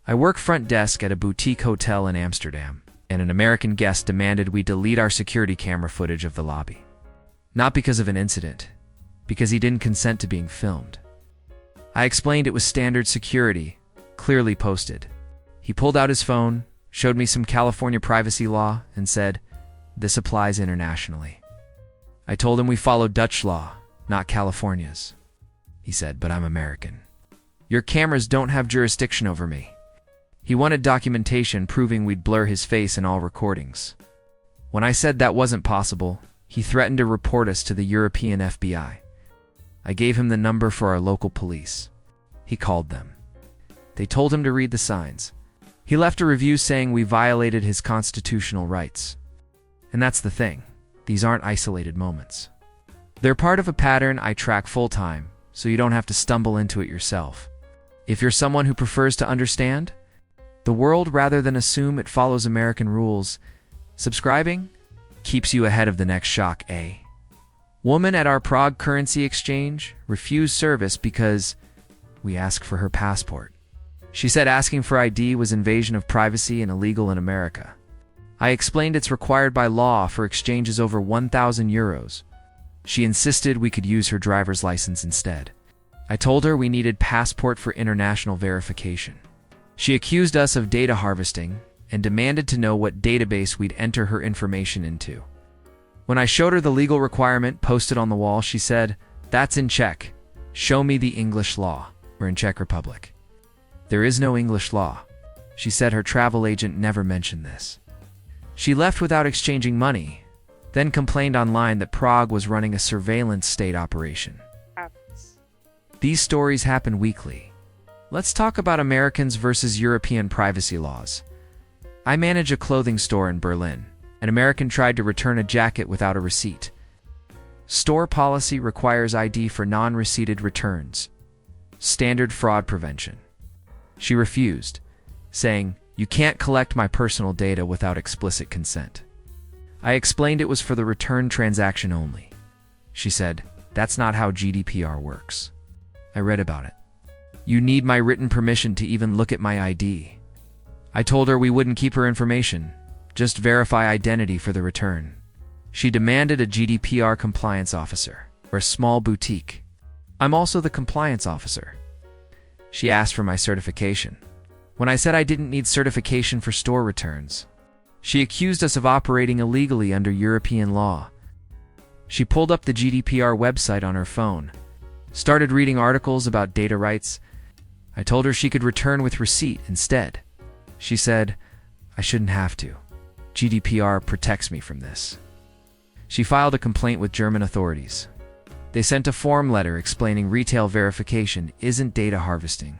I work front desk at a boutique hotel in Amsterdam, and an American guest demanded we delete our security camera footage of the lobby. Not because of an incident, because he didn't consent to being filmed. I explained it was standard security, clearly posted. He pulled out his phone, showed me some California privacy law, and said, "This applies internationally." I told him we follow Dutch law, not California's. He said, "But I'm American. Your cameras don't have jurisdiction over me." He wanted documentation proving we'd blur his face in all recordings. When I said that wasn't possible, he threatened to report us to the European FBI. I gave him the number for our local police. He called them. They told him to read the signs. He left a review saying we violated his constitutional rights. And that's the thing. These aren't isolated moments. They're part of a pattern I track full-time, so you don't have to stumble into it yourself. If you're someone who prefers to understand the world rather than assume it follows American rules, subscribing keeps you ahead of the next shock. A woman at our Prague currency exchange refused service because we asked for her passport. She said asking for ID was invasion of privacy and illegal in America. I explained it's required by law for exchanges over 1,000 euros. She insisted we could use her driver's license instead. I told her we needed passport for international verification. She accused us of data harvesting and demanded to know what database we'd enter her information into. When I showed her the legal requirement posted on the wall, she said, "That's in Czech. Show me the English law." We're in Czech Republic. There is no English law. She said her travel agent never mentioned this. She left without exchanging money, then complained online that Prague was running a surveillance state operation. These stories happen weekly. Let's talk about Americans versus European privacy laws. I manage a clothing store in Berlin. An American tried to return a jacket without a receipt. Store policy requires ID for non-receipted returns. Standard fraud prevention. She refused, saying, "You can't collect my personal data without explicit consent." I explained it was for the return transaction only. She said, "That's not how GDPR works." I read about it. "You need my written permission to even look at my ID." I told her we wouldn't keep her information, just verify identity for the return. She demanded a GDPR compliance officer, or a small boutique. I'm also the compliance officer. She asked for my certification. When I said I didn't need certification for store returns, she accused us of operating illegally under European law. She pulled up the GDPR website on her phone, started reading articles about data rights. I told her she could return with receipt instead. She said, "I shouldn't have to. GDPR protects me from this." She filed a complaint with German authorities. They sent a form letter explaining retail verification isn't data harvesting.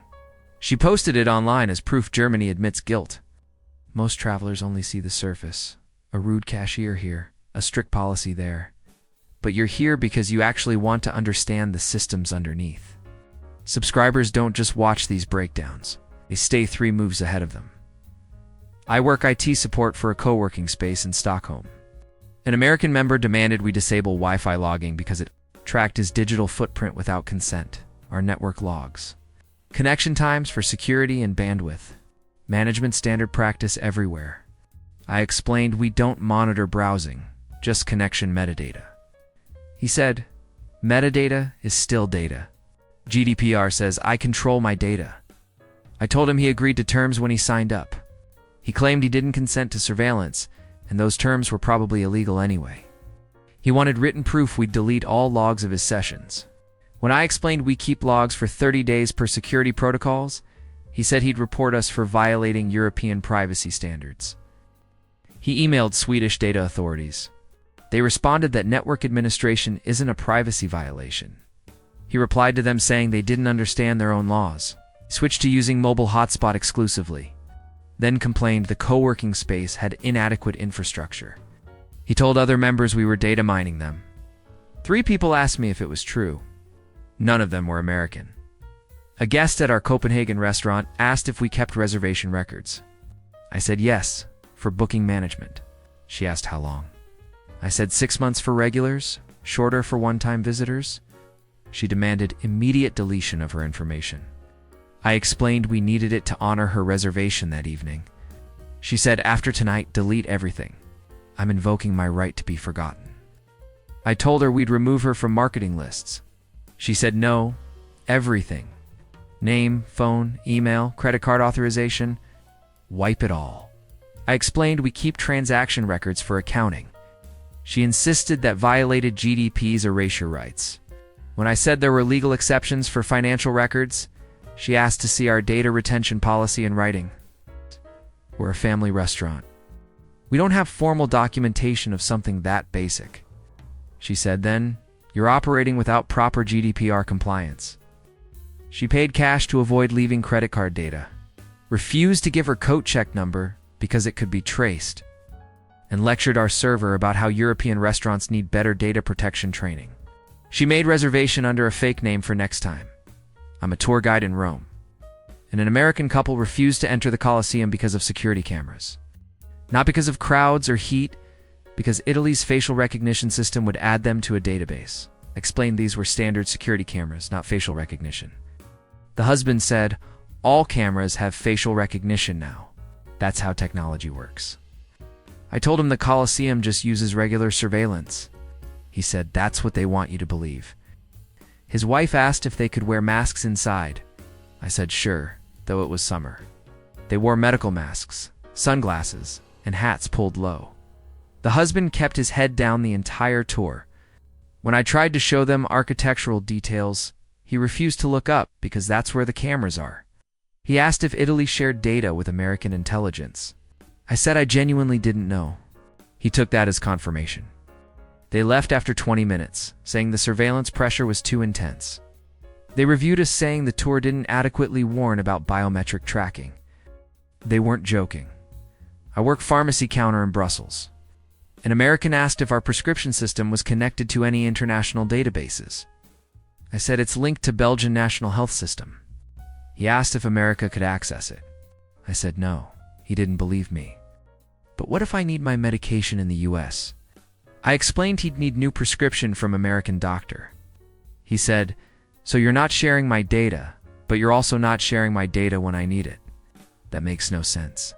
She posted it online as proof Germany admits guilt. Most travelers only see the surface. A rude cashier here, a strict policy there. But you're here because you actually want to understand the systems underneath. Subscribers don't just watch these breakdowns. They stay 3 moves ahead of them. I work IT support for a co-working space in Stockholm. An American member demanded we disable Wi-Fi logging because it tracked his digital footprint without consent, our network logs. Connection times for security and bandwidth. Management standard practice everywhere. I explained we don't monitor browsing, just connection metadata. He said, "Metadata is still data. GDPR says I control my data." I told him he agreed to terms when he signed up. He claimed he didn't consent to surveillance, and those terms were probably illegal anyway. He wanted written proof we'd delete all logs of his sessions. When I explained we keep logs for 30 days per security protocols, he said he'd report us for violating European privacy standards. He emailed Swedish data authorities. They responded that network administration isn't a privacy violation. He replied to them saying they didn't understand their own laws. He switched to using mobile hotspot exclusively, then complained the co-working space had inadequate infrastructure. He told other members we were data mining them. 3 people asked me if it was true. None of them were American. A guest at our Copenhagen restaurant asked if we kept reservation records. I said yes, for booking management. She asked how long. I said 6 months for regulars, shorter for one-time visitors. She demanded immediate deletion of her information. I explained we needed it to honor her reservation that evening. She said, after tonight, delete everything. I'm invoking my right to be forgotten. I told her we'd remove her from marketing lists. She said no, everything. Name, phone, email, credit card authorization, wipe it all. I explained we keep transaction records for accounting. She insisted that violated GDPR's erasure rights. When I said there were legal exceptions for financial records, she asked to see our data retention policy in writing. We're a family restaurant. We don't have formal documentation of something that basic. She said then, you're operating without proper GDPR compliance. She paid cash to avoid leaving credit card data, refused to give her coat check number because it could be traced, and lectured our server about how European restaurants need better data protection training. She made reservation under a fake name for next time. I'm a tour guide in Rome. And an American couple refused to enter the Colosseum because of security cameras. Not because of crowds or heat, because Italy's facial recognition system would add them to a database. Explained these were standard security cameras, not facial recognition. The husband said, all cameras have facial recognition now. That's how technology works. I told him the Colosseum just uses regular surveillance. He said, that's what they want you to believe. His wife asked if they could wear masks inside. I said sure, though it was summer. They wore medical masks, sunglasses, and hats pulled low. The husband kept his head down the entire tour. When I tried to show them architectural details, he refused to look up because that's where the cameras are. He asked if Italy shared data with American intelligence. I said I genuinely didn't know. He took that as confirmation. They left after 20 minutes, saying the surveillance pressure was too intense. They reviewed us saying the tour didn't adequately warn about biometric tracking. They weren't joking. I work pharmacy counter in Brussels. An American asked if our prescription system was connected to any international databases. I said it's linked to Belgian National Health System. He asked if America could access it. I said no. He didn't believe me. But what if I need my medication in the US? I explained he'd need new prescription from American doctor. He said, so you're not sharing my data, but you're also not sharing my data when I need it. That makes no sense.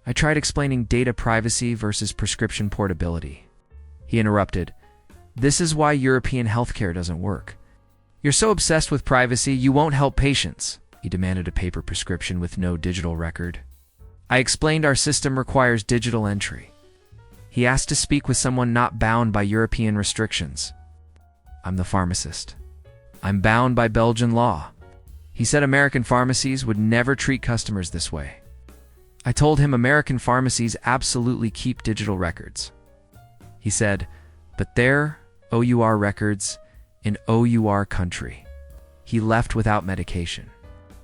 I tried explaining data privacy versus prescription portability. He interrupted, this is why European healthcare doesn't work. You're so obsessed with privacy, you won't help patients. He demanded a paper prescription with no digital record. I explained our system requires digital entry. He asked to speak with someone not bound by European restrictions. I'm the pharmacist. I'm bound by Belgian law. He said American pharmacies would never treat customers this way. I told him American pharmacies absolutely keep digital records. He said, but they're OUR records in OUR country. He left without medication,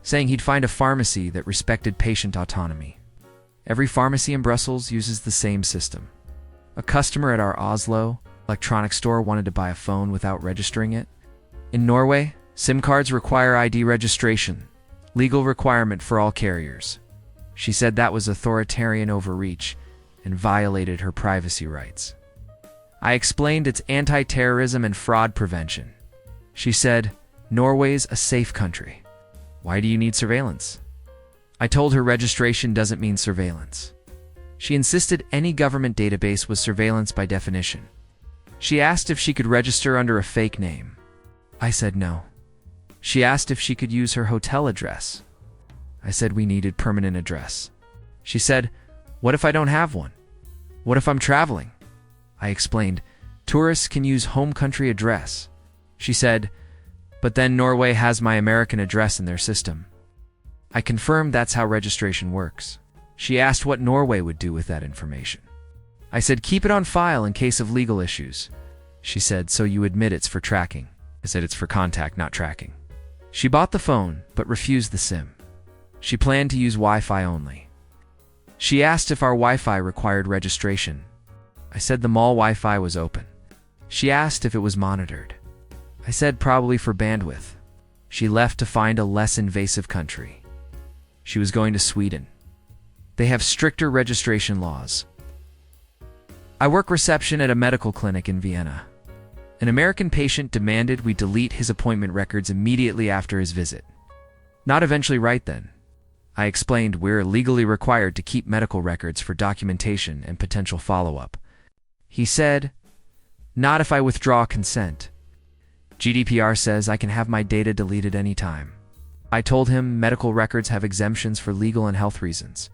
saying he'd find a pharmacy that respected patient autonomy. Every pharmacy in Brussels uses the same system. A customer at our Oslo electronics store wanted to buy a phone without registering it. In Norway, SIM cards require ID registration, legal requirement for all carriers. She said that was authoritarian overreach and violated her privacy rights. I explained it's anti-terrorism and fraud prevention. She said, Norway's a safe country. Why do you need surveillance? I told her registration doesn't mean surveillance. She insisted any government database was surveillance by definition. She asked if she could register under a fake name. I said no. She asked if she could use her hotel address. I said we needed permanent address. She said, what if I don't have one? What if I'm traveling? I explained, tourists can use home country address. She said, but then Norway has my American address in their system. I confirmed that's how registration works. She asked what Norway would do with that information. I said, keep it on file in case of legal issues. She said, so you admit it's for tracking. I said it's for contact, not tracking. She bought the phone, but refused the SIM. She planned to use Wi-Fi only. She asked if our Wi-Fi required registration. I said the mall Wi-Fi was open. She asked if it was monitored. I said probably for bandwidth. She left to find a less invasive country. She was going to Sweden. They have stricter registration laws. I work reception at a medical clinic in Vienna. An American patient demanded we delete his appointment records immediately after his visit. Not eventually right then. I explained we're legally required to keep medical records for documentation and potential follow-up. He said, not if I withdraw consent. GDPR says I can have my data deleted anytime. I told him medical records have exemptions for legal and health reasons.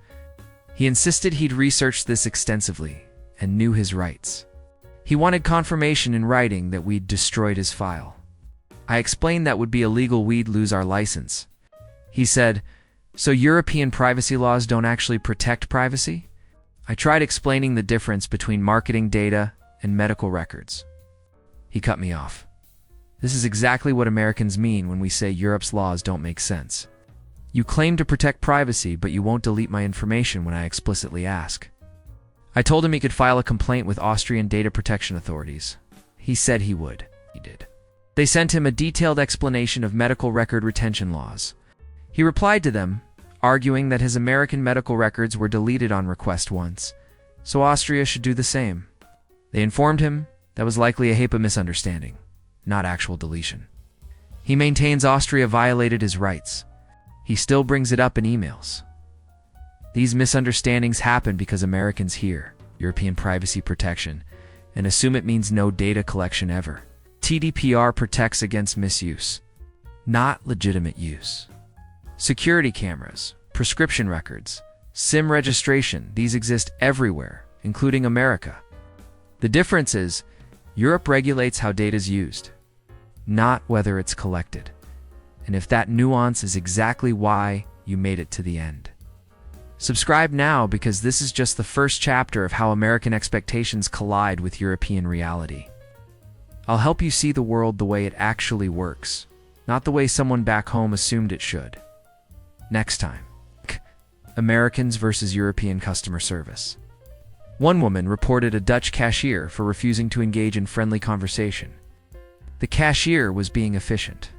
He insisted he'd researched this extensively and knew his rights. He wanted confirmation in writing that we'd destroyed his file. I explained that would be illegal, we'd lose our license. He said, so European privacy laws don't actually protect privacy? I tried explaining the difference between marketing data and medical records. He cut me off. This is exactly what Americans mean when we say Europe's laws don't make sense. You claim to protect privacy, but you won't delete my information when I explicitly ask. I told him he could file a complaint with Austrian data protection authorities. He said he would. He did. They sent him a detailed explanation of medical record retention laws. He replied to them, arguing that his American medical records were deleted on request once, so Austria should do the same. They informed him that was likely a HIPAA misunderstanding, not actual deletion. He maintains Austria violated his rights. He still brings it up in emails. These misunderstandings happen because Americans hear European privacy protection and assume it means no data collection ever. GDPR protects against misuse, not legitimate use. Security cameras, prescription records, SIM registration, these exist everywhere, including America. The difference is, Europe regulates how data is used, not whether it's collected. And if that nuance is exactly why you made it to the end. Subscribe now, because this is just the first chapter of how American expectations collide with European reality. I'll help you see the world the way it actually works, not the way someone back home assumed it should. Next time, Americans versus European customer service. One woman reported a Dutch cashier for refusing to engage in friendly conversation. The cashier was being efficient.